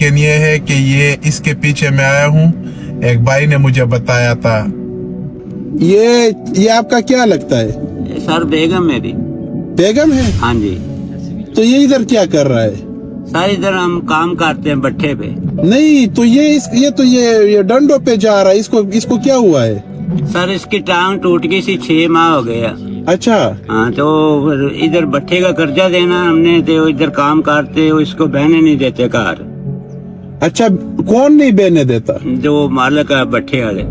लेकिन ये है कि ये इसके पीछे मैं आया हूँ, एक भाई ने मुझे बताया था। ये आपका क्या लगता है? सर बेगम मेरी। बेगम है? हाँ जी। तो ये इधर क्या कर रहा है? सर इधर हम काम करते हैं भट्ठे पे। नहीं तो ये डंडों पे जा रहा है, इसको क्या हुआ है? सर इसकी टांग टूट गई सी, 6 माह हो गया। अच्छा। हाँ तो इधर भट्ठे का कर्जा देना हमने, तो इधर काम करते हो, इसको बहने नहीं देते घर। अच्छा, कौन नहीं बहने देता? जो मालिक है भट्ठे वाले।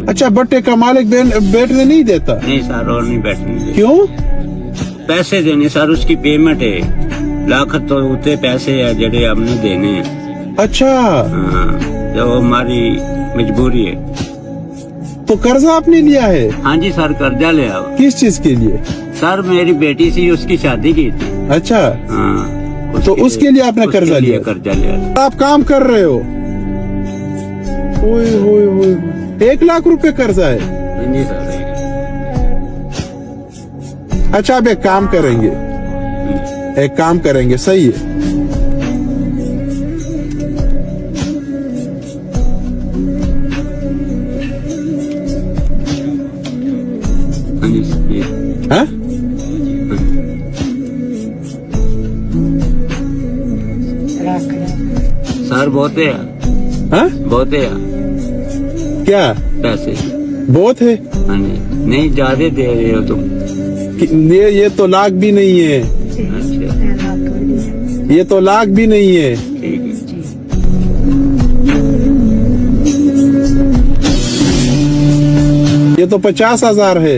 अच्छा, भट्टे का मालिक बैठने नहीं देता? नहीं सर, और नहीं बैठने देते। क्यों? पैसे देने सर, उसकी पेमेंट है, लाख तो उतने पैसे है जड़े हमने देने हैं। अच्छा। हाँ, तो हमारी मजबूरी है। तो कर्जा आपने लिया है? हाँ जी सर, कर्जा लिया। किस चीज के लिए? सर मेरी बेटी थी, उसकी शादी की थी। अच्छा। हाँ, तो उसके लिए आपने कर्जा लिया? कर्जा लिया। आप काम कर रहे हो? ओए होए होए, 1 लाख रुपए कर्जा है? जी सर। अच्छा, अब एक काम करेंगे, सही है। हाँ? सर बहुत है। हाँ? बहुत है क्या पैसे? बहुत है? हाँ जी। नहीं ज्यादा दे रहे हो तुम। ये तो लाख भी नहीं है। अच्छा, ये तो लाख भी नहीं है। ठीक है। ये तो 50,000 है।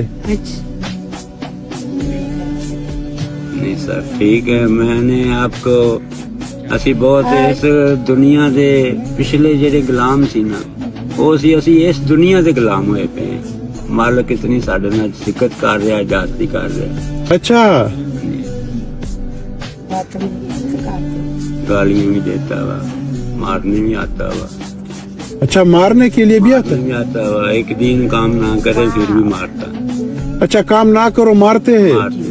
नहीं सर ठीक है, मैंने आपको ਅਸੀਂ ਬਹੁਤ ਇਸ ਦੁਨੀਆ ਦੇ ਪਿਛਲੇ ਜਿਹੜੇ ਗੁਲਾਮ ਸੀ ਨਾ, ਉਹ ਅਸੀਂ ਇਸ ਦੁਨੀਆ ਦੇ ਗੁਲਾਮ ਹੋਏ ਪਏ। ਮਾਲਕ ਇਤਨੀ ਸਾਡੇ ਨਾਲ ਸਿੱਕਤ ਕਰ ਰਿਹਾ, ਜਾਤੀ ਕਰ ਰਿਹਾ। अच्छा। गालियां भी देता हुआ, मारने भी आता हुआ। अच्छा, मारने के लिए भी आता? भी आता हुआ, एक दिन काम ना करे फिर भी मारता। अच्छा, काम ना करो मारते हैं? मारते।